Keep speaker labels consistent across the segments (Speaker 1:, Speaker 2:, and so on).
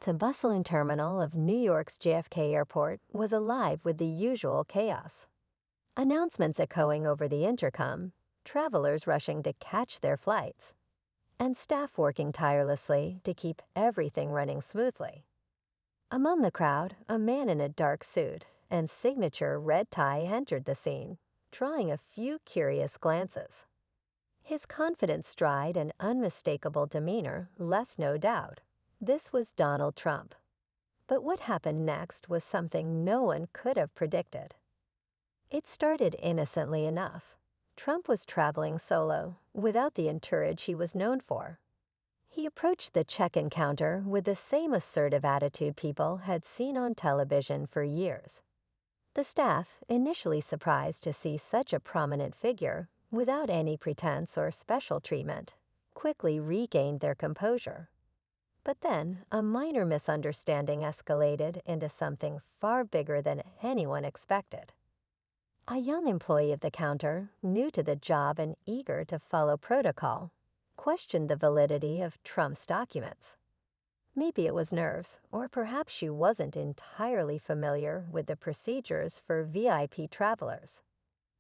Speaker 1: The bustling terminal of New York's JFK Airport was alive with the usual chaos. Announcements echoing over the intercom, travelers rushing to catch their flights, and staff working tirelessly to keep everything running smoothly. Among the crowd, a man in a dark suit and signature red tie entered the scene, drawing a few curious glances. His confident stride and unmistakable demeanor left no doubt. This was Donald Trump. But what happened next was something no one could have predicted. It started innocently enough. Trump was traveling solo, without the entourage he was known for. He approached the check-in counter with the same assertive attitude people had seen on television for years. The staff, initially surprised to see such a prominent figure without any pretense or special treatment, quickly regained their composure. But then, a minor misunderstanding escalated into something far bigger than anyone expected. A young employee of the counter, new to the job and eager to follow protocol, questioned the validity of Trump's documents. Maybe it was nerves, or perhaps she wasn't entirely familiar with the procedures for VIP travelers.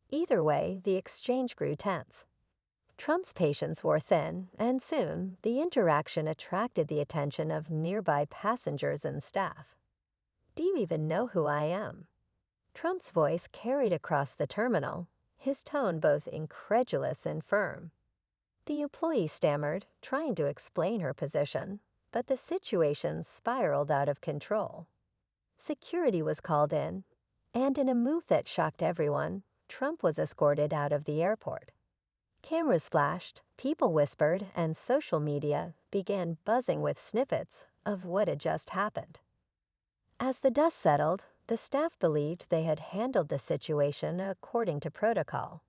Speaker 1: Either way, the exchange grew tense. Trump's patience wore thin, and soon the interaction attracted the attention of nearby passengers and staff. "Do you even know who I am?" Trump's voice carried across the terminal, his tone both incredulous and firm. The employee stammered, trying to explain her position, but the situation spiraled out of control. Security was called in, and in a move that shocked everyone, Trump was escorted out of the airport. Cameras flashed, people whispered, and social media began buzzing with snippets of what had just happened. As the dust settled, the staff believed they had handled the situation according to protocol.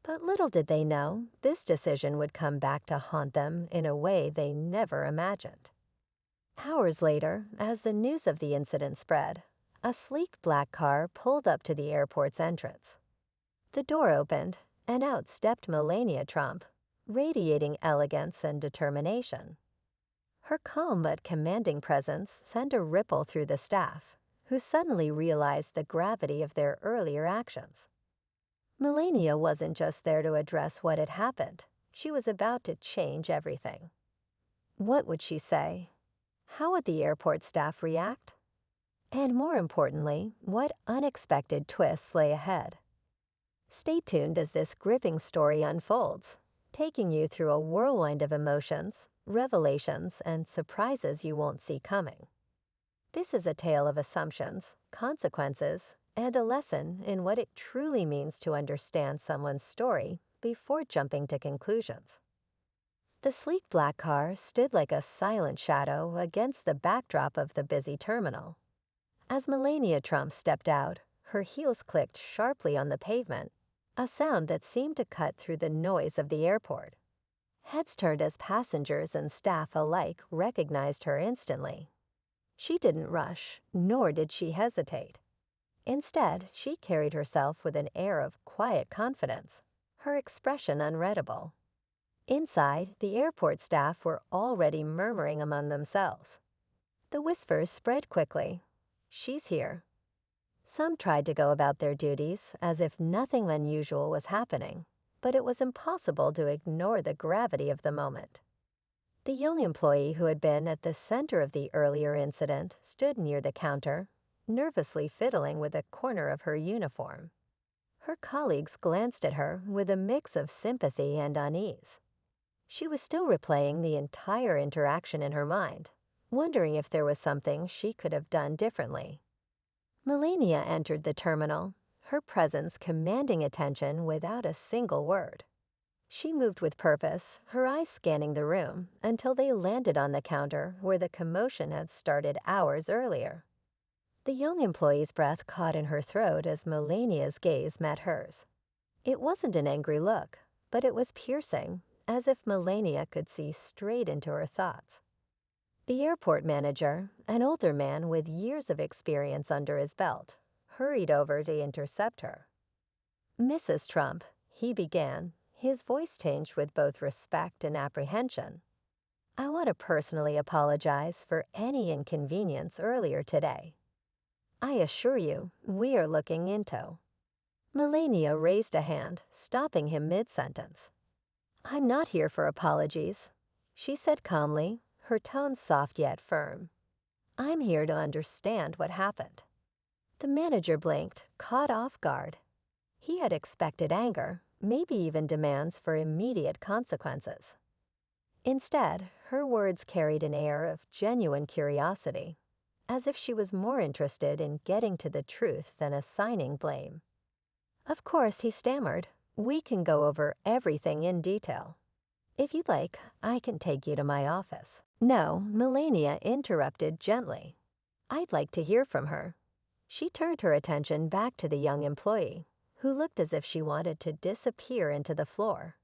Speaker 1: But little did they know, this decision would come back to haunt them in a way they never imagined. Hours later, as the news of the incident spread, a sleek black car pulled up to the airport's entrance. The door opened, and out stepped Melania Trump, radiating elegance and determination. Her calm but commanding presence sent a ripple through the staff, who suddenly realized the gravity of their earlier actions. Melania wasn't just there to address what had happened. She was about to change everything. What would she say? How would the airport staff react? And more importantly, what unexpected twists lay ahead? Stay tuned as this gripping story unfolds, taking you through a whirlwind of emotions, revelations, and surprises you won't see coming. This is a tale of assumptions, consequences, and a lesson in what it truly means to understand someone's story before jumping to conclusions. The sleek black car stood like a silent shadow against the backdrop of the busy terminal. As Melania Trump stepped out, her heels clicked sharply on the pavement, a sound that seemed to cut through the noise of the airport. Heads turned as passengers and staff alike recognized her instantly. She didn't rush, nor did she hesitate. Instead, she carried herself with an air of quiet confidence, her expression unreadable. Inside, the airport staff were already murmuring among themselves. The whispers spread quickly. "She's here." Some tried to go about their duties as if nothing unusual was happening, but it was impossible to ignore the gravity of the moment. The young employee who had been at the center of the earlier incident stood near the counter, nervously fiddling with a corner of her uniform. Her colleagues glanced at her with a mix of sympathy and unease. She was still replaying the entire interaction in her mind, wondering if there was something she could have done differently. Melania entered the terminal, her presence commanding attention without a single word. She moved with purpose, her eyes scanning the room, until they landed on the counter where the commotion had started hours earlier. The young employee's breath caught in her throat as Melania's gaze met hers. It wasn't an angry look, but it was piercing, as if Melania could see straight into her thoughts. The airport manager, an older man with years of experience under his belt, hurried over to intercept her. "Mrs. Trump," he began, his voice tinged with both respect and apprehension. I want to personally apologize for any inconvenience earlier today. I assure you, we are looking into. Melania raised a hand, stopping him mid-sentence. I'm not here for apologies, she said calmly, her tone soft yet firm. I'm here to understand what happened. The manager blinked, caught off guard. He had expected anger, maybe even demands for immediate consequences. Instead, her words carried an air of genuine curiosity, as if she was more interested in getting to the truth than assigning blame. Of course, he stammered. We can go over everything in detail. If you'd like, I can take you to my office. No, Melania interrupted gently. I'd like to hear from her. She turned her attention back to the young employee, who looked as if she wanted to disappear into the floor.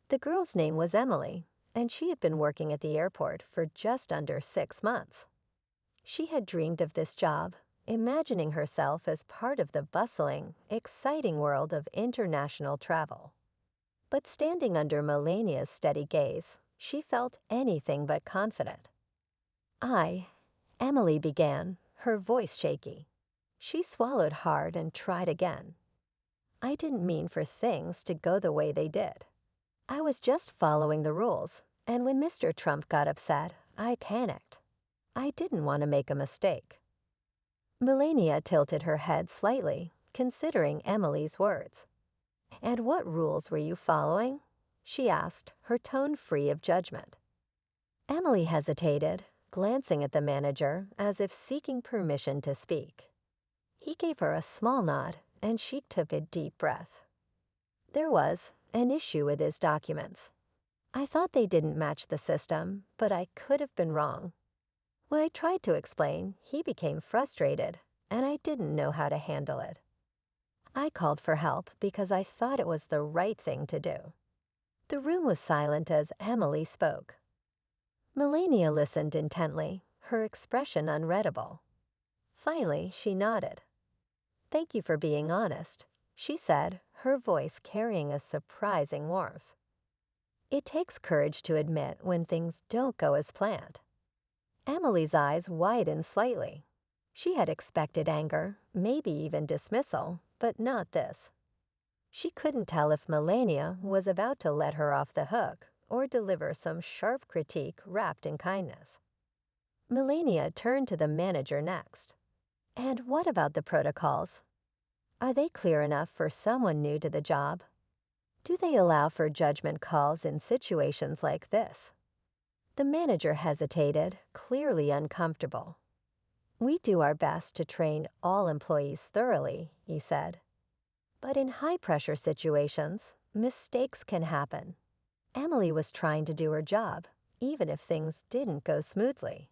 Speaker 1: The girl's name was Emily, and she had been working at the airport for just under 6 months. She had dreamed of this job, imagining herself as part of the bustling, exciting world of international travel. But standing under Melania's steady gaze, she felt anything but confident. Emily began, her voice shaky. She swallowed hard and tried again. I didn't mean for things to go the way they did. I was just following the rules, and when Mr. Trump got upset, I panicked. I didn't want to make a mistake. Melania tilted her head slightly, considering Emily's words. And what rules were you following? She asked, her tone free of judgment. Emily hesitated, glancing at the manager as if seeking permission to speak. He gave her a small nod, and she took a deep breath. There was an issue with his documents. I thought they didn't match the system, but I could have been wrong. When I tried to explain, he became frustrated, and I didn't know how to handle it. I called for help because I thought it was the right thing to do. The room was silent as Emily spoke. Melania listened intently, her expression unreadable. Finally, she nodded. Thank you for being honest, she said, her voice carrying a surprising warmth. It takes courage to admit when things don't go as planned. Emily's eyes widened slightly. She had expected anger, maybe even dismissal, but not this. She couldn't tell if Melania was about to let her off the hook or deliver some sharp critique wrapped in kindness. Melania turned to the manager next. And what about the protocols? Are they clear enough for someone new to the job? Do they allow for judgment calls in situations like this? The manager hesitated, clearly uncomfortable. We do our best to train all employees thoroughly, he said. But in high-pressure situations, mistakes can happen. Emily was trying to do her job, even if things didn't go smoothly.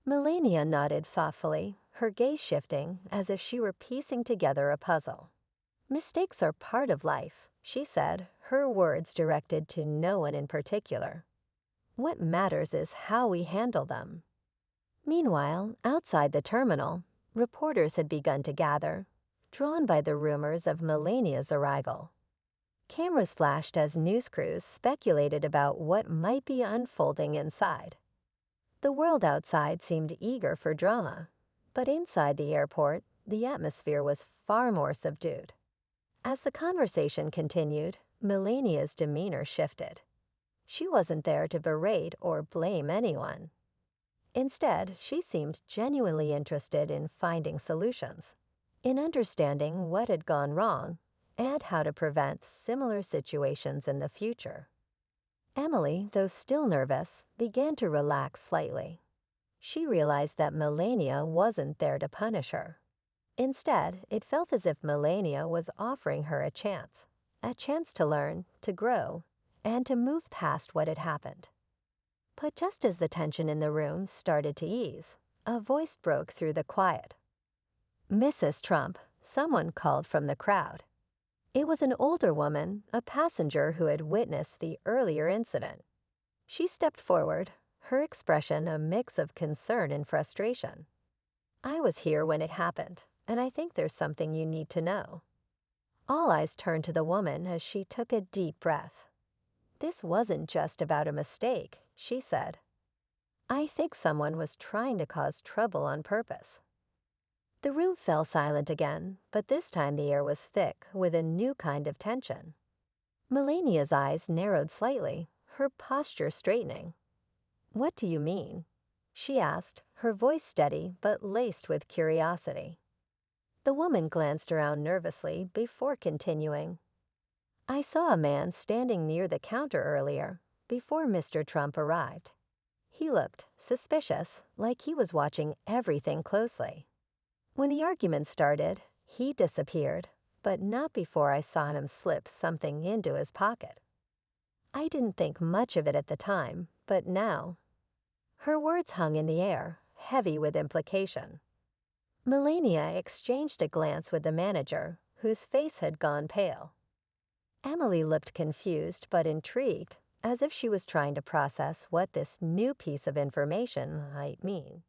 Speaker 1: Melania nodded thoughtfully, her gaze shifting as if she were piecing together a puzzle. Mistakes are part of life, she said, her words directed to no one in particular. What matters is how we handle them. Meanwhile, outside the terminal, reporters had begun to gather, drawn by the rumors of Melania's arrival. Cameras flashed as news crews speculated about what might be unfolding inside. The world outside seemed eager for drama, but inside the airport, the atmosphere was far more subdued. As the conversation continued, Melania's demeanor shifted. She wasn't there to berate or blame anyone. Instead, she seemed genuinely interested in finding solutions, in understanding what had gone wrong, and how to prevent similar situations in the future. Emily, though still nervous, began to relax slightly. She realized that Melania wasn't there to punish her. Instead, it felt as if Melania was offering her a chance to learn, to grow, and to move past what had happened. But just as the tension in the room started to ease, a voice broke through the quiet. Mrs. Trump, someone called from the crowd. It was an older woman, a passenger who had witnessed the earlier incident. She stepped forward, her expression a mix of concern and frustration. I was here when it happened, and I think there's something you need to know. All eyes turned to the woman as she took a deep breath. This wasn't just about a mistake, she said. "I think someone was trying to cause trouble on purpose." The room fell silent again, but this time the air was thick with a new kind of tension. Melania's eyes narrowed slightly, her posture straightening. "What do you mean?" she asked, her voice steady but laced with curiosity. The woman glanced around nervously before continuing. "I saw a man standing near the counter earlier, before Mr. Trump arrived. He looked suspicious, like he was watching everything closely. When the argument started, he disappeared, but not before I saw him slip something into his pocket. I didn't think much of it at the time, but now—" Her words hung in the air, heavy with implication. Melania exchanged a glance with the manager, whose face had gone pale. Emily looked confused but intrigued, as if she was trying to process what this new piece of information might mean.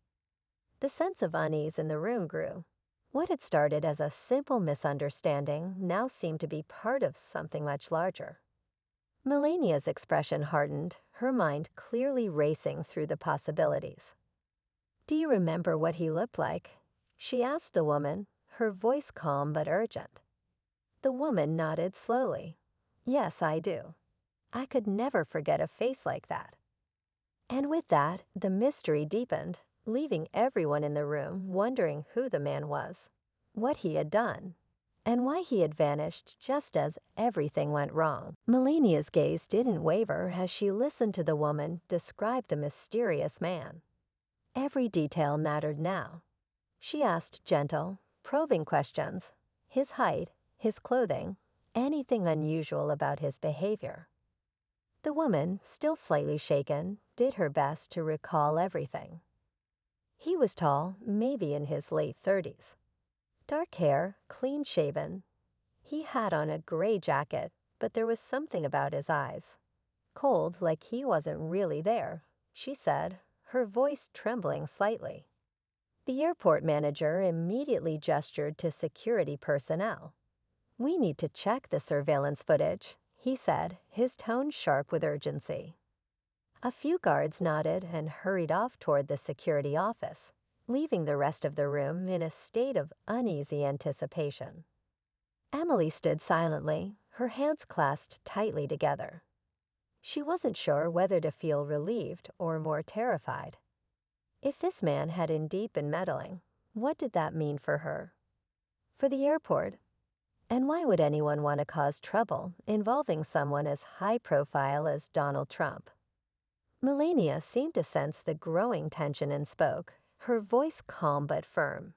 Speaker 1: The sense of unease in the room grew. What had started as a simple misunderstanding now seemed to be part of something much larger. Melania's expression hardened, her mind clearly racing through the possibilities. "Do you remember what he looked like?" she asked the woman, her voice calm but urgent. The woman nodded slowly. "Yes, I do. I could never forget a face like that." And with that, the mystery deepened, leaving everyone in the room wondering who the man was, what he had done, and why he had vanished just as everything went wrong. Melania's gaze didn't waver as she listened to the woman describe the mysterious man. Every detail mattered now. She asked gentle, probing questions: his height, his clothing, anything unusual about his behavior. The woman, still slightly shaken, did her best to recall everything. He was tall, maybe in his late 30s. Dark hair, clean-shaven. He had on a gray jacket, but there was something about his eyes. Cold, like he wasn't really there, she said, her voice trembling slightly. The airport manager immediately gestured to security personnel. "We need to check the surveillance footage," he said, his tone sharp with urgency. A few guards nodded and hurried off toward the security office, leaving the rest of the room in a state of uneasy anticipation. Emily stood silently, her hands clasped tightly together. She wasn't sure whether to feel relieved or more terrified. If this man had indeed been meddling, what did that mean for her? For the airport? And why would anyone want to cause trouble involving someone as high profile as Donald Trump? Melania seemed to sense the growing tension and spoke, her voice calm but firm.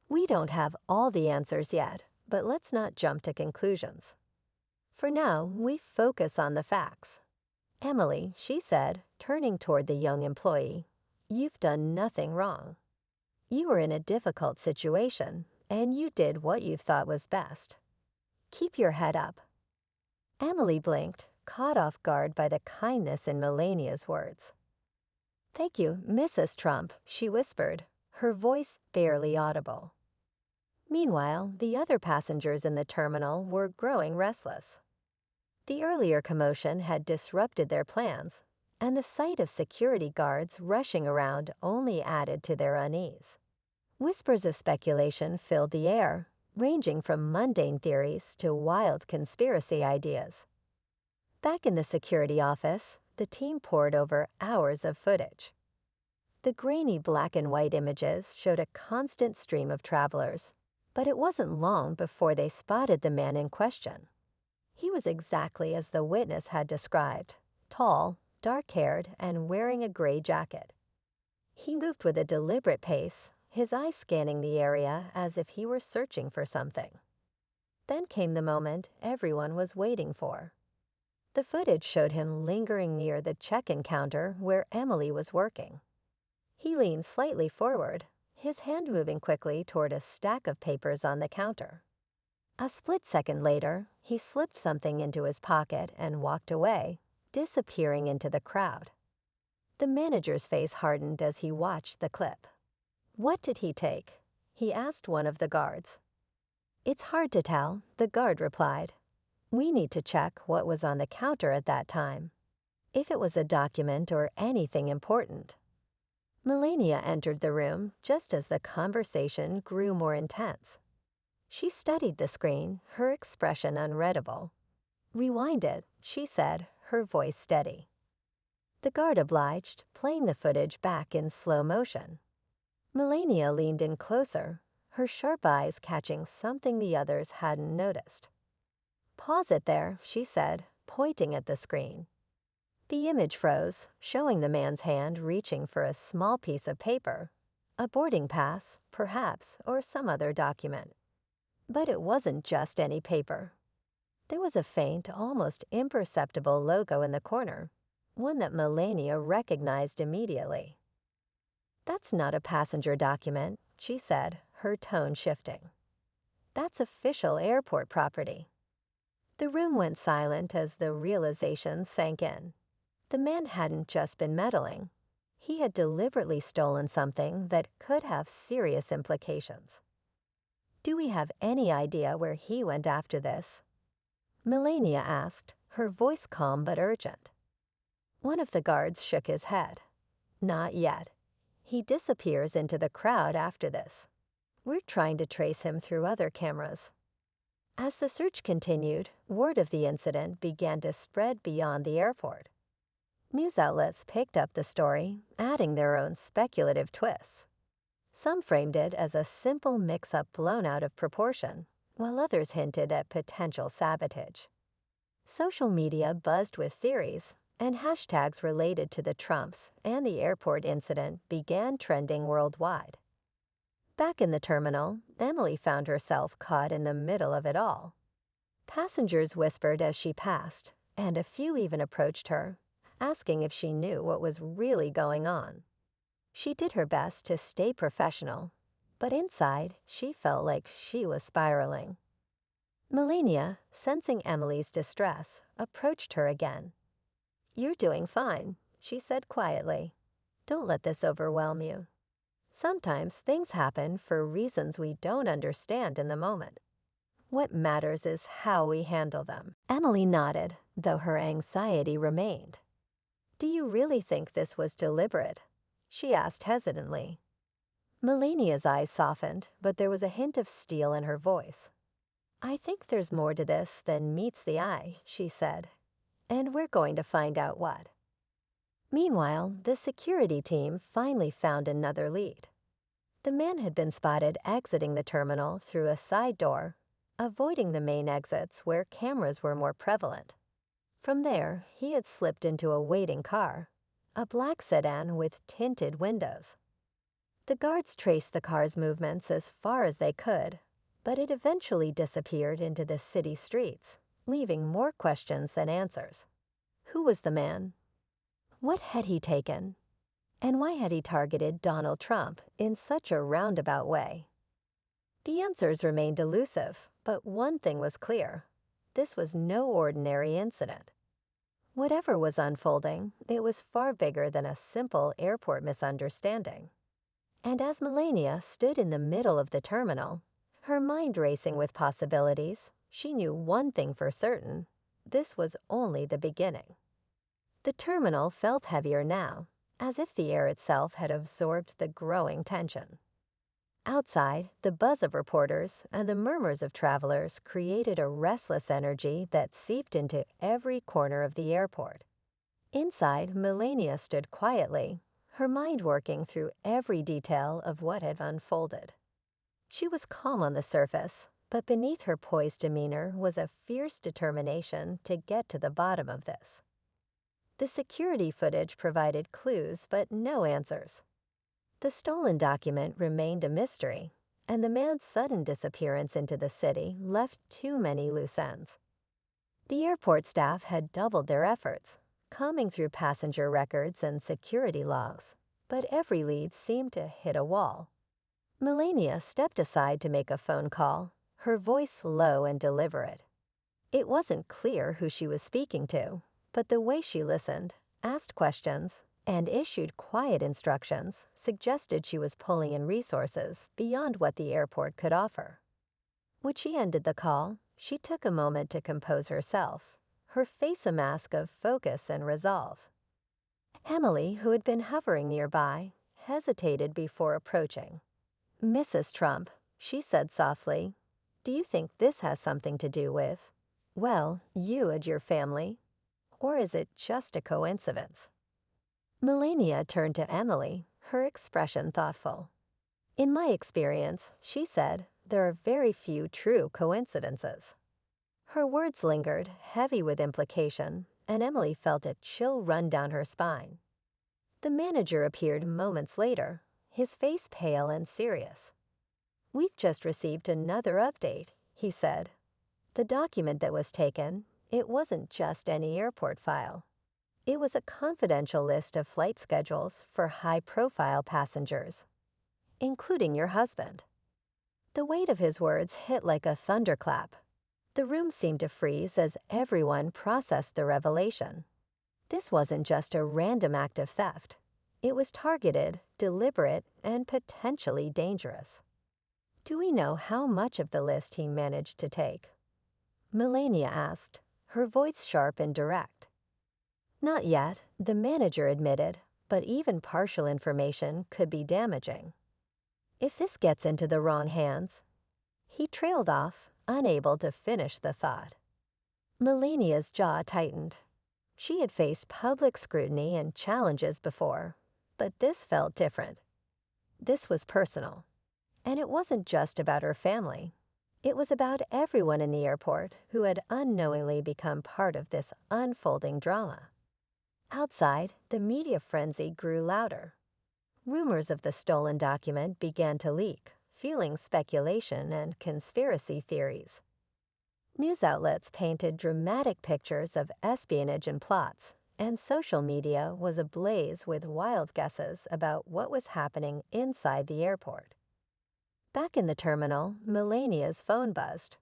Speaker 1: "We don't have all the answers yet, but let's not jump to conclusions. For now, we focus on the facts. Emily," she said, turning toward the young employee, "you've done nothing wrong. You were in a difficult situation, and you did what you thought was best. Keep your head up." Emily blinked, caught off guard by the kindness in Melania's words. "Thank you, Mrs. Trump," she whispered, her voice barely audible. Meanwhile, the other passengers in the terminal were growing restless. The earlier commotion had disrupted their plans, and the sight of security guards rushing around only added to their unease. Whispers of speculation filled the air, ranging from mundane theories to wild conspiracy ideas. Back in the security office, the team pored over hours of footage. The grainy black and white images showed a constant stream of travelers, but it wasn't long before they spotted the man in question. He was exactly as the witness had described, tall, dark-haired, and wearing a gray jacket. He moved with a deliberate pace, his eyes scanning the area as if he were searching for something. Then came the moment everyone was waiting for. The footage showed him lingering near the check-in counter where Emily was working. He leaned slightly forward, his hand moving quickly toward a stack of papers on the counter. A split second later, he slipped something into his pocket and walked away, disappearing into the crowd. The manager's face hardened as he watched the clip. "What did he take?" he asked one of the guards. "It's hard to tell," the guard replied. "We need to check what was on the counter at that time. if it was a document or anything important. Melania entered the room just as the conversation grew more intense. She studied the screen, her expression unreadable. "Rewind it," she said, her voice steady. The guard obliged, playing the footage back in slow motion. Melania leaned in closer, her sharp eyes catching something the others hadn't noticed. "Pause it there," she said, pointing at the screen. The image froze, showing the man's hand reaching for a small piece of paper, a boarding pass, perhaps, or some other document. But it wasn't just any paper. There was a faint, almost imperceptible logo in the corner, one that Melania recognized immediately. "That's not a passenger document," she said, her tone shifting. "That's official airport property." The room went silent as the realization sank in. The man hadn't just been meddling. He had deliberately stolen something that could have serious implications. "Do we have any idea where he went after this?" Melania asked, her voice calm but urgent. One of the guards shook his head. "Not yet. He disappears into the crowd after this. We're trying to trace him through other cameras." As the search continued, word of the incident began to spread beyond the airport. News outlets picked up the story, adding their own speculative twists. Some framed it as a simple mix-up blown out of proportion, while others hinted at potential sabotage. Social media buzzed with theories, and hashtags related to the Trumps and the airport incident began trending worldwide. Back in the terminal, Emily found herself caught in the middle of it all. Passengers whispered as she passed, and a few even approached her, asking if she knew what was really going on. She did her best to stay professional, but inside, she felt like she was spiraling. Melania, sensing Emily's distress, approached her again. "You're doing fine," she said quietly. "Don't let this overwhelm you. Sometimes things happen for reasons we don't understand in the moment. What matters is how we handle them." Emily nodded, though her anxiety remained. "Do you really think this was deliberate?" she asked hesitantly. Melania's eyes softened, but there was a hint of steel in her voice. "I think there's more to this than meets the eye," she said, "and we're going to find out what." Meanwhile, the security team finally found another lead. The man had been spotted exiting the terminal through a side door, avoiding the main exits where cameras were more prevalent. From there, he had slipped into a waiting car, a black sedan with tinted windows. The guards traced the car's movements as far as they could, but it eventually disappeared into the city streets, leaving more questions than answers. Who was the man? What had he taken? And why had he targeted Donald Trump in such a roundabout way? The answers remained elusive, but one thing was clear. This was no ordinary incident. Whatever was unfolding, it was far bigger than a simple airport misunderstanding. And as Melania stood in the middle of the terminal, her mind racing with possibilities, she knew one thing for certain: this was only the beginning. The terminal felt heavier now, as if the air itself had absorbed the growing tension. Outside, the buzz of reporters and the murmurs of travelers created a restless energy that seeped into every corner of the airport. Inside, Melania stood quietly, her mind working through every detail of what had unfolded. She was calm on the surface, but beneath her poised demeanor was a fierce determination to get to the bottom of this. The security footage provided clues, but no answers. The stolen document remained a mystery, and the man's sudden disappearance into the city left too many loose ends. The airport staff had doubled their efforts, combing through passenger records and security logs, but every lead seemed to hit a wall. Melania stepped aside to make a phone call, her voice low and deliberate. It wasn't clear who she was speaking to, but the way she listened, asked questions, and issued quiet instructions suggested she was pulling in resources beyond what the airport could offer. When she ended the call, she took a moment to compose herself, her face a mask of focus and resolve. Emily, who had been hovering nearby, hesitated before approaching. "Mrs. Trump," she said softly, "do you think this has something to do with, well, you and your family? Or is it just a coincidence?" Melania turned to Emily, her expression thoughtful. "In my experience," she said, "there are very few true coincidences." Her words lingered, heavy with implication, and Emily felt a chill run down her spine. The manager appeared moments later, his face pale and serious. "We've just received another update," he said. "The document that was taken, it wasn't just any airport file. It was a confidential list of flight schedules for high-profile passengers, including your husband." The weight of his words hit like a thunderclap. The room seemed to freeze as everyone processed the revelation. This wasn't just a random act of theft. It was targeted, deliberate, and potentially dangerous. "Do we know how much of the list he managed to take?" Melania asked, her voice sharp and direct. "Not yet," the manager admitted, "but even partial information could be damaging. If this gets into the wrong hands—" He trailed off, unable to finish the thought. Melania's jaw tightened. She had faced public scrutiny and challenges before, but this felt different. This was personal. And it wasn't just about her family. It was about everyone in the airport who had unknowingly become part of this unfolding drama. Outside, the media frenzy grew louder. Rumors of the stolen document began to leak, fueling speculation and conspiracy theories. News outlets painted dramatic pictures of espionage and plots, and social media was ablaze with wild guesses about what was happening inside the airport. Back in the terminal, Melania's phone buzzed.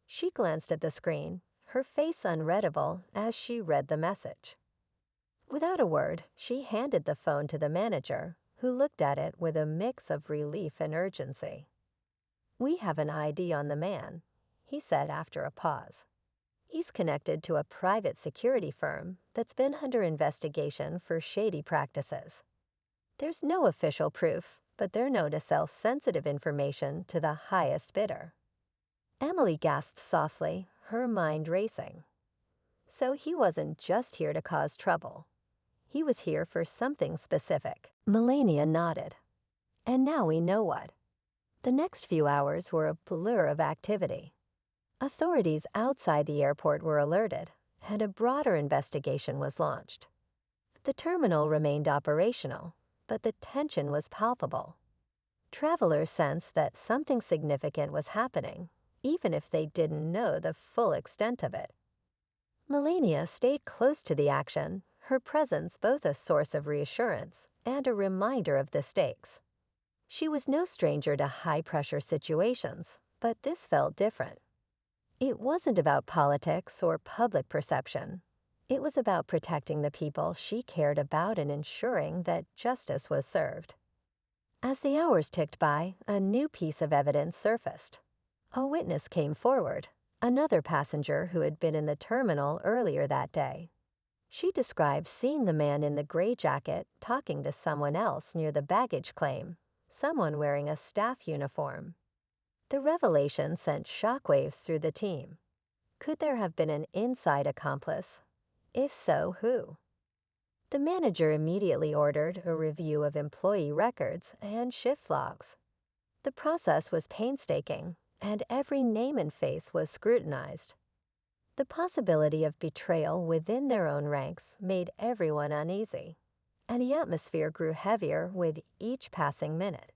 Speaker 1: She glanced at the screen, her face unreadable as she read the message. Without a word, she handed the phone to the manager, who looked at it with a mix of relief and urgency. "We have an ID on the man," he said after a pause. "He's connected to a private security firm that's been under investigation for shady practices. There's no official proof, but they're known to sell sensitive information to the highest bidder." Emily gasped softly, her mind racing. So he wasn't just here to cause trouble. He was here for something specific. Melania nodded. "And now we know what." The next few hours were a blur of activity. Authorities outside the airport were alerted, and a broader investigation was launched. The terminal remained operational, but the tension was palpable. Travelers sensed that something significant was happening, even if they didn't know the full extent of it. Melania stayed close to the action, her presence both a source of reassurance and a reminder of the stakes. She was no stranger to high-pressure situations, but this felt different. It wasn't about politics or public perception. It was about protecting the people she cared about and ensuring that justice was served. As the hours ticked by, a new piece of evidence surfaced. A witness came forward, another passenger who had been in the terminal earlier that day. She described seeing the man in the gray jacket talking to someone else near the baggage claim, someone wearing a staff uniform. The revelation sent shockwaves through the team. Could there have been an inside accomplice? If so, who? The manager immediately ordered a review of employee records and shift logs. The process was painstaking, and every name and face was scrutinized. The possibility of betrayal within their own ranks made everyone uneasy, and the atmosphere grew heavier with each passing minute.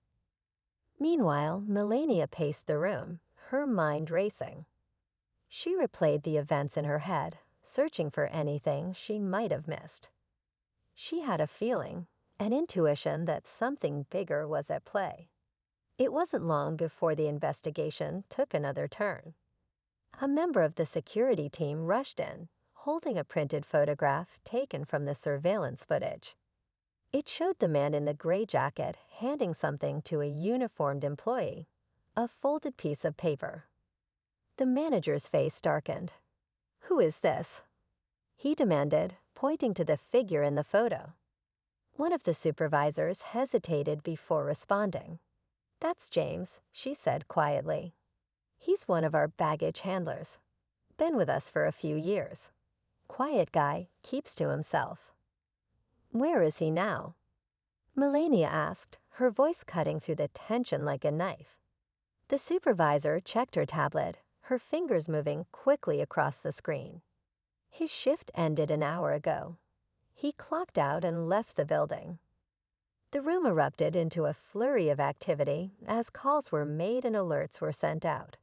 Speaker 1: Meanwhile, Melania paced the room, her mind racing. She replayed the events in her head, searching for anything she might have missed. She had a feeling, an intuition that something bigger was at play. It wasn't long before the investigation took another turn. A member of the security team rushed in, holding a printed photograph taken from the surveillance footage. It showed the man in the gray jacket handing something to a uniformed employee, a folded piece of paper. The manager's face darkened. "Who is this?" he demanded, pointing to the figure in the photo. One of the supervisors hesitated before responding. "That's James," she said quietly. "He's one of our baggage handlers. Been with us for a few years. Quiet guy, keeps to himself." "Where is he now?" Melania asked, her voice cutting through the tension like a knife. The supervisor checked her tablet, her fingers moving quickly across the screen. "His shift ended an hour ago. He clocked out and left the building." The room erupted into a flurry of activity as calls were made and alerts were sent out.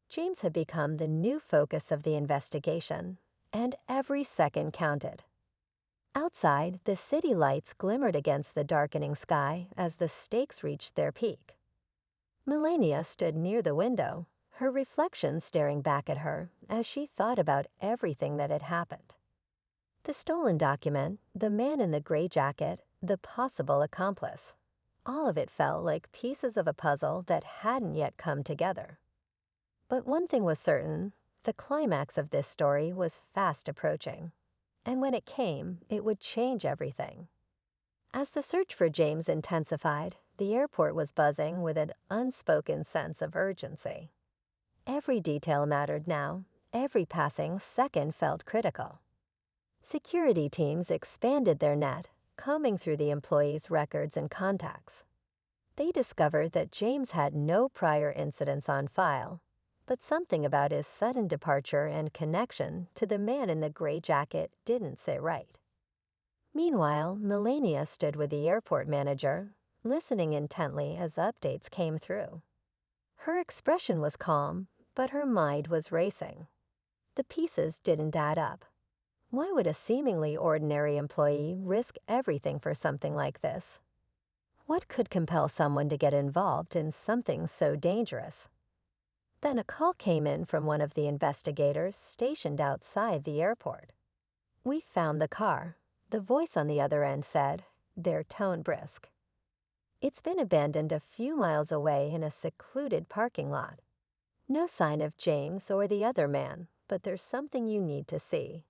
Speaker 1: James had become the new focus of the investigation, and every second counted. Outside, the city lights glimmered against the darkening sky as the stakes reached their peak. Melania stood near the window, her reflection staring back at her as she thought about everything that had happened. The stolen document, the man in the gray jacket, the possible accomplice. All of it felt like pieces of a puzzle that hadn't yet come together. But one thing was certain, the climax of this story was fast approaching. And when it came, it would change everything. As the search for James intensified, the airport was buzzing with an unspoken sense of urgency. Every detail mattered now. Every passing second felt critical. Security teams expanded their net, combing through the employees' records and contacts. They discovered that James had no prior incidents on file, but something about his sudden departure and connection to the man in the gray jacket didn't sit right. Meanwhile, Melania stood with the airport manager, listening intently as updates came through. Her expression was calm, but her mind was racing. The pieces didn't add up. Why would a seemingly ordinary employee risk everything for something like this? What could compel someone to get involved in something so dangerous? Then a call came in from one of the investigators stationed outside the airport. "We found the car," the voice on the other end said, their tone brisk. "It's been abandoned a few miles away in a secluded parking lot. No sign of James or the other man, but there's something you need to see."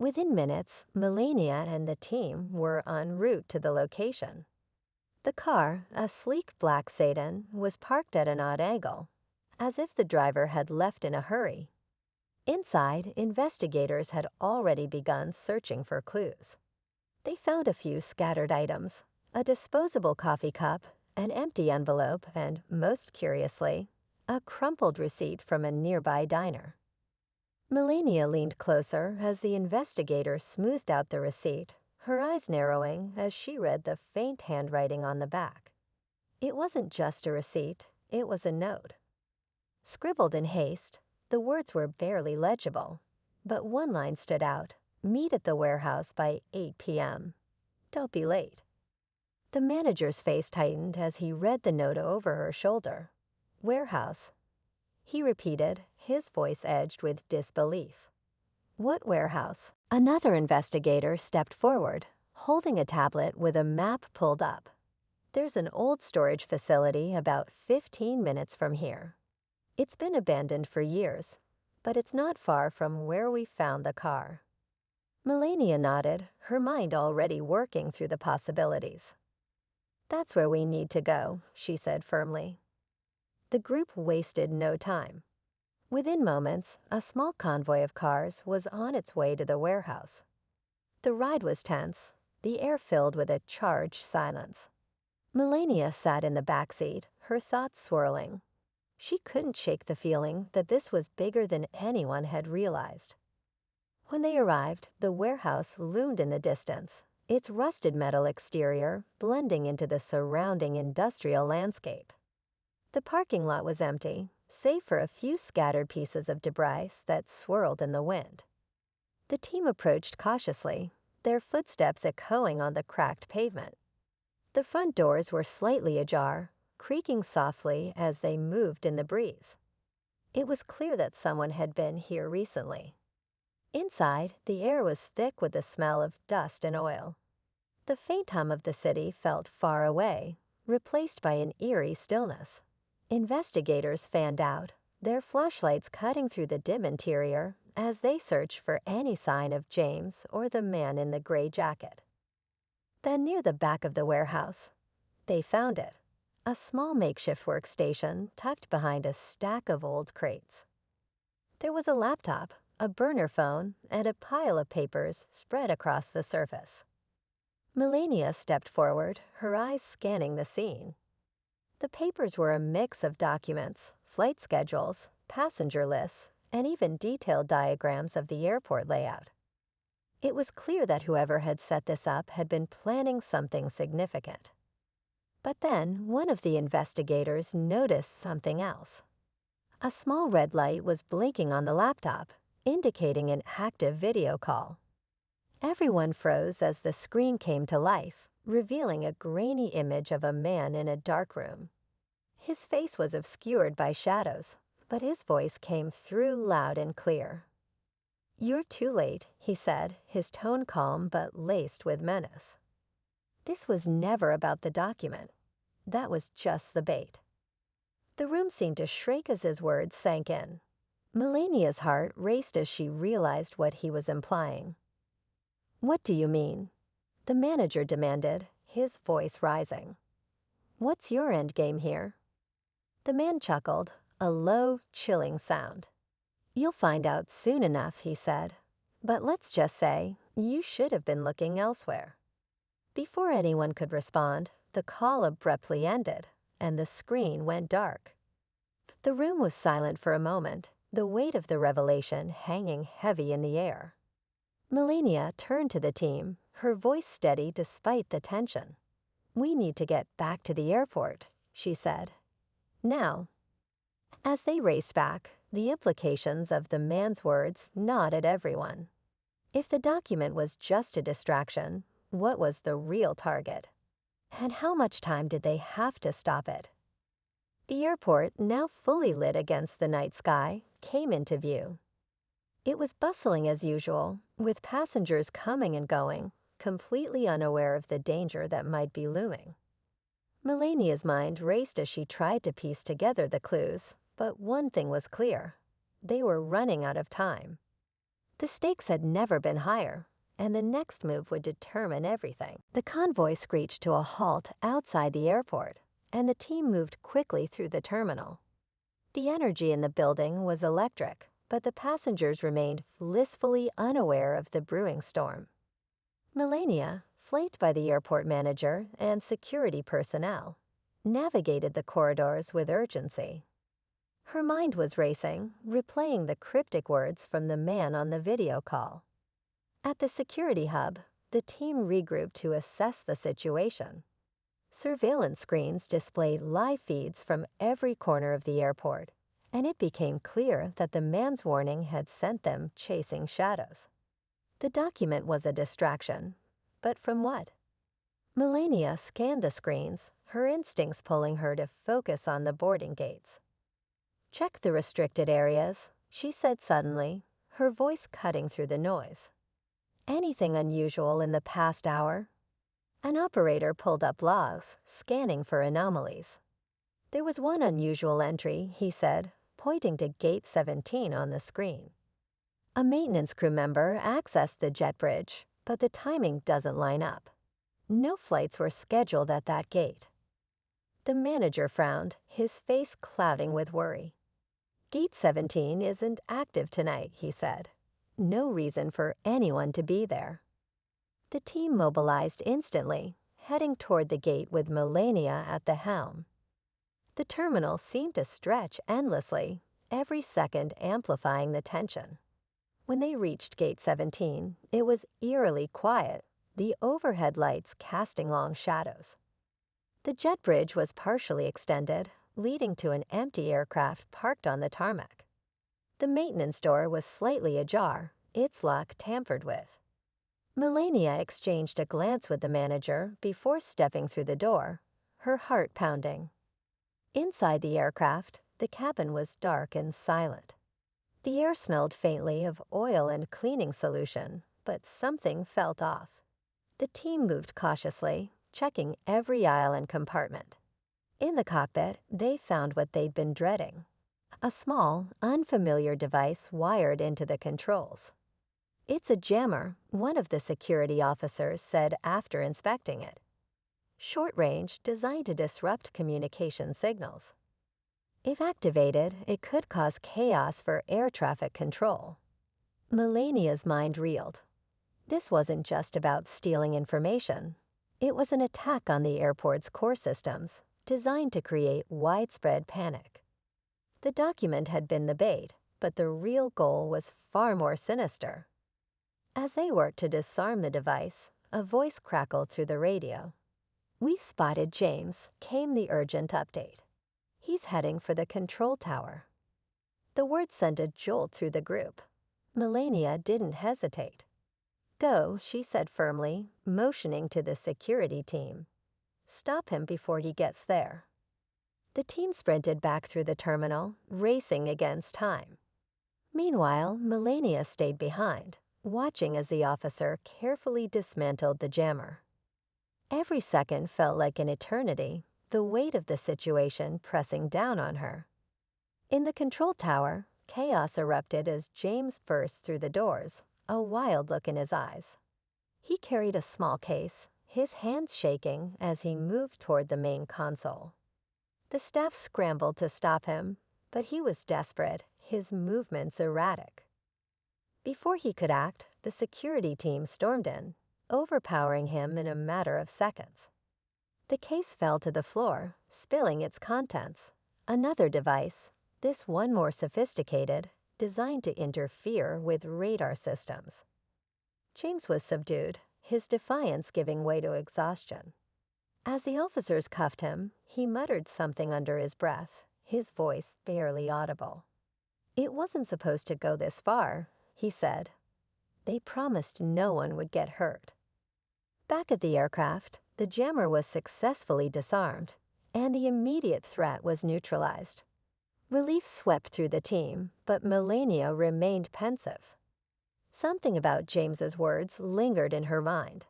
Speaker 1: Within minutes, Melania and the team were en route to the location. The car, a sleek black sedan, was parked at an odd angle, as if the driver had left in a hurry. Inside, investigators had already begun searching for clues. They found a few scattered items, a disposable coffee cup, an empty envelope, and, most curiously, a crumpled receipt from a nearby diner. Melania leaned closer as the investigator smoothed out the receipt, her eyes narrowing as she read the faint handwriting on the back. It wasn't just a receipt, it was a note. Scribbled in haste, the words were barely legible, but one line stood out: "Meet at the warehouse by 8 p.m. Don't be late." The manager's face tightened as he read the note over her shoulder. "Warehouse," he repeated, his voice edged with disbelief. "What warehouse?" Another investigator stepped forward, holding a tablet with a map pulled up. "There's an old storage facility about 15 minutes from here. It's been abandoned for years, but it's not far from where we found the car." Melania nodded, her mind already working through the possibilities. "That's where we need to go," she said firmly. The group wasted no time. Within moments, a small convoy of cars was on its way to the warehouse. The ride was tense, the air filled with a charged silence. Melania sat in the back seat, her thoughts swirling. She couldn't shake the feeling that this was bigger than anyone had realized. When they arrived, the warehouse loomed in the distance, its rusted metal exterior blending into the surrounding industrial landscape. The parking lot was empty, save for a few scattered pieces of debris that swirled in the wind. The team approached cautiously, their footsteps echoing on the cracked pavement. The front doors were slightly ajar, creaking softly as they moved in the breeze. It was clear that someone had been here recently. Inside, the air was thick with the smell of dust and oil. The faint hum of the city felt far away, replaced by an eerie stillness. Investigators fanned out, their flashlights cutting through the dim interior as they searched for any sign of James or the man in the gray jacket. Then near the back of the warehouse, they found it, a small makeshift workstation tucked behind a stack of old crates. There was a laptop, a burner phone, and a pile of papers spread across the surface. Melania stepped forward, her eyes scanning the scene. The papers were a mix of documents, flight schedules, passenger lists, and even detailed diagrams of the airport layout. It was clear that whoever had set this up had been planning something significant. But then one of the investigators noticed something else. A small red light was blinking on the laptop, indicating an active video call. Everyone froze as the screen came to life, revealing a grainy image of a man in a dark room. His face was obscured by shadows, but his voice came through loud and clear. "You're too late," he said, his tone calm but laced with menace. This was never about the document. That was just the bait. The room seemed to shake as his words sank in. Melania's heart raced as she realized what he was implying. "What do you mean?" the manager demanded, his voice rising. "What's your end game here?" The man chuckled, a low, chilling sound. "You'll find out soon enough," he said. "But let's just say, you should have been looking elsewhere." Before anyone could respond, the call abruptly ended, and the screen went dark. The room was silent for a moment, the weight of the revelation hanging heavy in the air. Melania turned to the team, her voice steady despite the tension. "We need to get back to the airport," she said. "Now." As they raced back, the implications of the man's words gnawed at everyone. If the document was just a distraction, what was the real target? And how much time did they have to stop it? The airport, now fully lit against the night sky, came into view. It was bustling as usual, with passengers coming and going, completely unaware of the danger that might be looming. Melania's mind raced as she tried to piece together the clues, but one thing was clear. They were running out of time. The stakes had never been higher, and the next move would determine everything. The convoy screeched to a halt outside the airport, and the team moved quickly through the terminal. The energy in the building was electric, but the passengers remained blissfully unaware of the brewing storm. Melania, flanked by the airport manager and security personnel, navigated the corridors with urgency. Her mind was racing, replaying the cryptic words from the man on the video call. At the security hub, the team regrouped to assess the situation. Surveillance screens displayed live feeds from every corner of the airport, and it became clear that the man's warning had sent them chasing shadows. The document was a distraction, but from what? Melania scanned the screens, her instincts pulling her to focus on the boarding gates. "Check the restricted areas," she said suddenly, her voice cutting through the noise. "Anything unusual in the past hour?" An operator pulled up logs, scanning for anomalies. "There was one unusual entry," he said, pointing to Gate 17 on the screen. "A maintenance crew member accessed the jet bridge, but the timing doesn't line up. No flights were scheduled at that gate." The manager frowned, his face clouding with worry. "Gate 17 isn't active tonight," he said. "No reason for anyone to be there." The team mobilized instantly, heading toward the gate with Melania at the helm. The terminal seemed to stretch endlessly, every second amplifying the tension. When they reached Gate 17, it was eerily quiet, the overhead lights casting long shadows. The jet bridge was partially extended, leading to an empty aircraft parked on the tarmac. The maintenance door was slightly ajar, its lock tampered with. Melania exchanged a glance with the manager before stepping through the door, her heart pounding. Inside the aircraft, the cabin was dark and silent. The air smelled faintly of oil and cleaning solution, but something felt off. The team moved cautiously, checking every aisle and compartment. In the cockpit, they found what they'd been dreading. a small, unfamiliar device wired into the controls. "It's a jammer," one of the security officers said after inspecting it. "Short range, designed to disrupt communication signals. If activated, it could cause chaos for air traffic control." Melania's mind reeled. This wasn't just about stealing information. It was an attack on the airport's core systems, designed to create widespread panic. The document had been the bait, but the real goal was far more sinister. As they worked to disarm the device, a voice crackled through the radio. "We've spotted James," came the urgent update. "He's heading for the control tower." The word sent a jolt through the group. Melania didn't hesitate. "Go," she said firmly, motioning to the security team. "Stop him before he gets there." The team sprinted back through the terminal, racing against time. Meanwhile, Melania stayed behind, watching as the officer carefully dismantled the jammer. Every second felt like an eternity, the weight of the situation pressing down on her. In the control tower, chaos erupted as James burst through the doors, a wild look in his eyes. He carried a small case, his hands shaking as he moved toward the main console. The staff scrambled to stop him, but he was desperate, his movements erratic. Before he could act, the security team stormed in, overpowering him in a matter of seconds. The case fell to the floor, spilling its contents. Another device, this one more sophisticated, designed to interfere with radar systems. James was subdued, his defiance giving way to exhaustion. As the officers cuffed him, he muttered something under his breath, his voice barely audible. "It wasn't supposed to go this far," he said. "They promised no one would get hurt." Back at the aircraft, the jammer was successfully disarmed, and the immediate threat was neutralized. Relief swept through the team, but Melania remained pensive. Something about James's words lingered in her mind.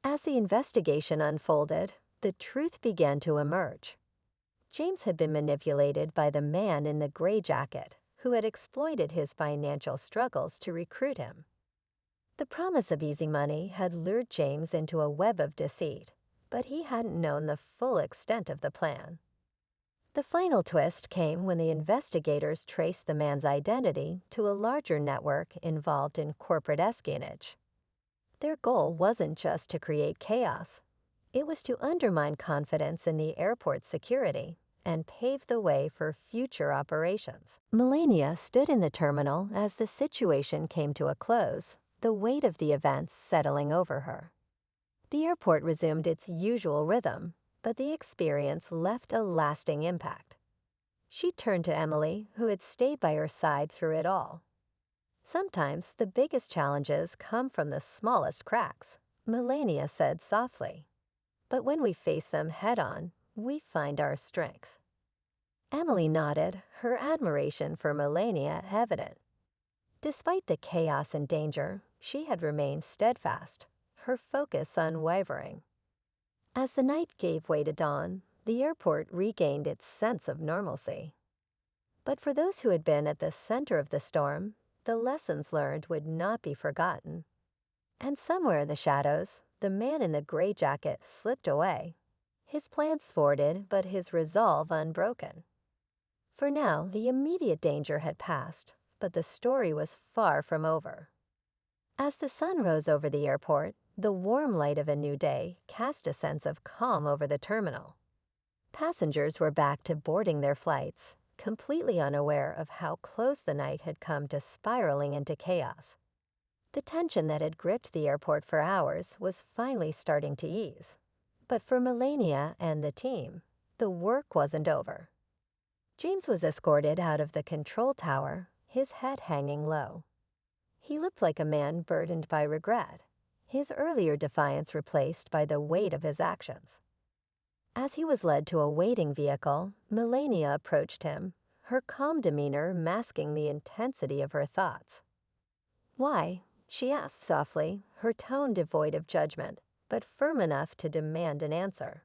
Speaker 1: As the investigation unfolded, the truth began to emerge. James had been manipulated by the man in the gray jacket, who had exploited his financial struggles to recruit him. The promise of easy money had lured James into a web of deceit, but he hadn't known the full extent of the plan. The final twist came when the investigators traced the man's identity to a larger network involved in corporate espionage. Their goal wasn't just to create chaos. It was to undermine confidence in the airport's security and pave the way for future operations. Melania stood in the terminal as the situation came to a close, the weight of the events settling over her. The airport resumed its usual rhythm, but the experience left a lasting impact. She turned to Emily, who had stayed by her side through it all. "Sometimes the biggest challenges come from the smallest cracks," Melania said softly. "But when we face them head-on, we find our strength." Emily nodded, her admiration for Melania evident. Despite the chaos and danger, she had remained steadfast, her focus unwavering. As the night gave way to dawn, the airport regained its sense of normalcy. But for those who had been at the center of the storm, the lessons learned would not be forgotten. And somewhere in the shadows, the man in the gray jacket slipped away, his plans thwarted but his resolve unbroken. For now, the immediate danger had passed, but the story was far from over. As the sun rose over the airport, the warm light of a new day cast a sense of calm over the terminal. Passengers were back to boarding their flights, completely unaware of how close the night had come to spiraling into chaos. The tension that had gripped the airport for hours was finally starting to ease. But for Melania and the team, the work wasn't over. James was escorted out of the control tower, his head hanging low. He looked like a man burdened by regret, his earlier defiance replaced by the weight of his actions. As he was led to a waiting vehicle, Melania approached him, her calm demeanor masking the intensity of her thoughts. "Why?" she asked softly, her tone devoid of judgment, but firm enough to demand an answer.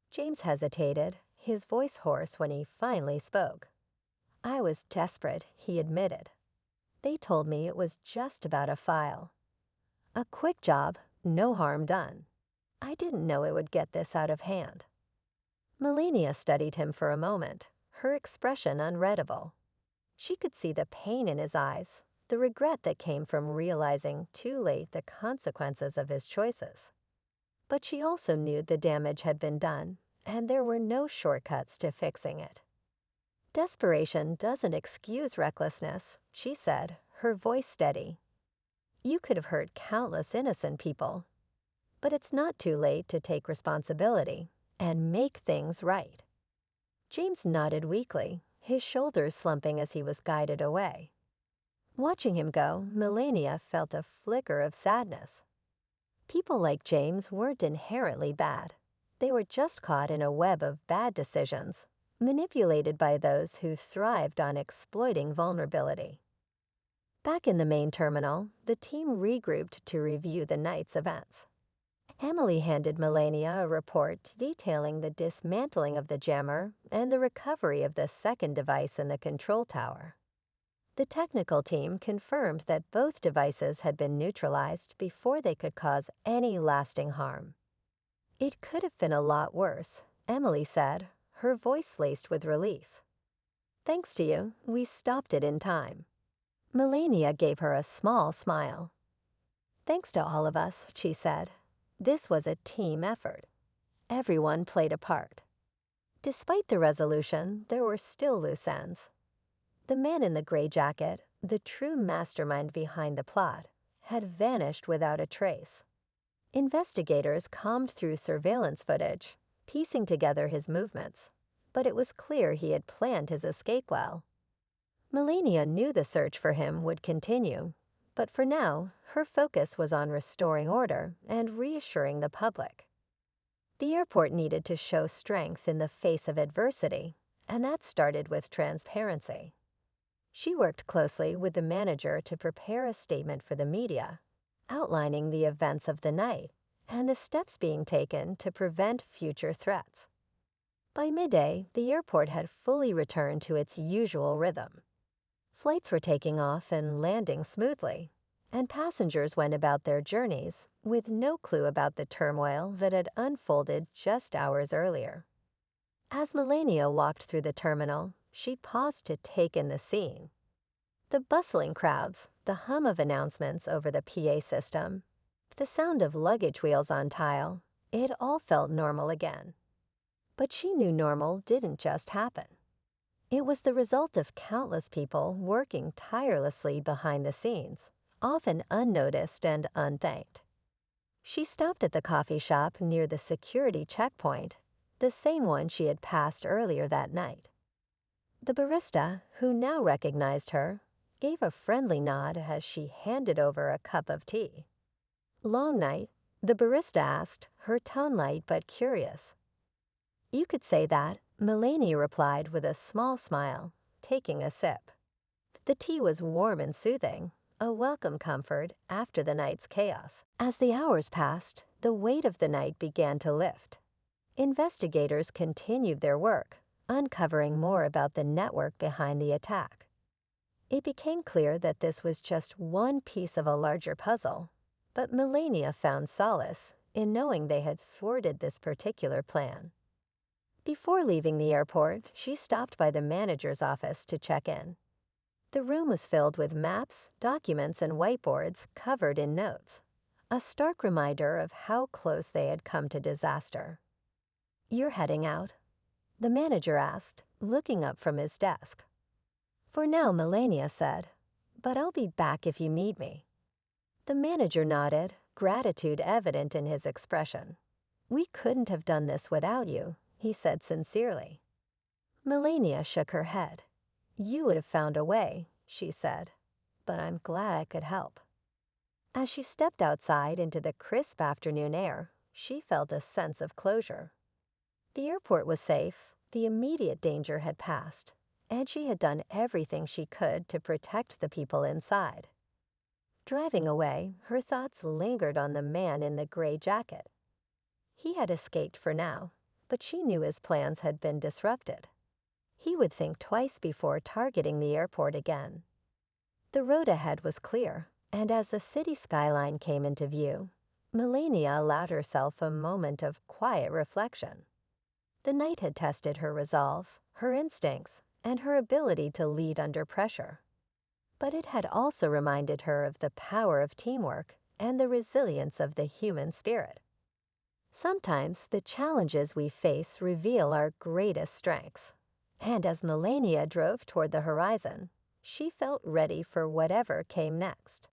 Speaker 1: James hesitated, his voice hoarse when he finally spoke. I was desperate, he admitted. They told me it was just about a file. A quick job, no harm done. I didn't know it would get this out of hand. Melania studied him for a moment, her expression unreadable. She could see the pain in his eyes, the regret that came from realizing too late the consequences of his choices. But she also knew the damage had been done, and there were no shortcuts to fixing it. Desperation doesn't excuse recklessness, she said, her voice steady. You could have hurt countless innocent people. But it's not too late to take responsibility and make things right. James nodded weakly, his shoulders slumping as he was guided away. Watching him go, Melania felt a flicker of sadness. People like James weren't inherently bad. They were just caught in a web of bad decisions, manipulated by those who thrived on exploiting vulnerability. Back in the main terminal, the team regrouped to review the night's events. Emily handed Melania a report detailing the dismantling of the jammer and the recovery of the second device in the control tower. The technical team confirmed that both devices had been neutralized before they could cause any lasting harm. It could have been a lot worse, Emily said, her voice laced with relief. Thanks to you, we stopped it in time. Melania gave her a small smile. Thanks to all of us, she said. This was a team effort. Everyone played a part. Despite the resolution, there were still loose ends. The man in the gray jacket, the true mastermind behind the plot, had vanished without a trace. Investigators combed through surveillance footage, piecing together his movements, but it was clear he had planned his escape well. Melania knew the search for him would continue, but for now, her focus was on restoring order and reassuring the public. The airport needed to show strength in the face of adversity, and that started with transparency. She worked closely with the manager to prepare a statement for the media, outlining the events of the night and the steps being taken to prevent future threats. By midday, the airport had fully returned to its usual rhythm. Flights were taking off and landing smoothly, and passengers went about their journeys with no clue about the turmoil that had unfolded just hours earlier. As Melania walked through the terminal, she paused to take in the scene. The bustling crowds, the hum of announcements over the PA system, the sound of luggage wheels on tile, it all felt normal again. But she knew normal didn't just happen. It was the result of countless people working tirelessly behind the scenes, often unnoticed and unthanked. She stopped at the coffee shop near the security checkpoint, the same one she had passed earlier that night. The barista, who now recognized her, gave a friendly nod as she handed over a cup of tea. Long night, the barista asked, her tone light but curious. You could say that, Melania replied with a small smile, taking a sip. The tea was warm and soothing, a welcome comfort after the night's chaos. As the hours passed, the weight of the night began to lift. Investigators continued their work, uncovering more about the network behind the attack. It became clear that this was just one piece of a larger puzzle, but Melania found solace in knowing they had thwarted this particular plan. Before leaving the airport, she stopped by the manager's office to check in. The room was filled with maps, documents, and whiteboards covered in notes, a stark reminder of how close they had come to disaster. You're heading out? The manager asked, looking up from his desk. For now, Melania said, but I'll be back if you need me. The manager nodded, gratitude evident in his expression. We couldn't have done this without you, he said sincerely. Melania shook her head. You would have found a way, she said, but I'm glad I could help. As she stepped outside into the crisp afternoon air, she felt a sense of closure. The airport was safe, the immediate danger had passed, and she had done everything she could to protect the people inside. Driving away, her thoughts lingered on the man in the gray jacket. He had escaped for now, but she knew his plans had been disrupted. he would think twice before targeting the airport again. The road ahead was clear, and as the city skyline came into view, Melania allowed herself a moment of quiet reflection. The night had tested her resolve, her instincts, and her ability to lead under pressure. But it had also reminded her of the power of teamwork and the resilience of the human spirit. Sometimes the challenges we face reveal our greatest strengths. And as Melania drove toward the horizon, she felt ready for whatever came next.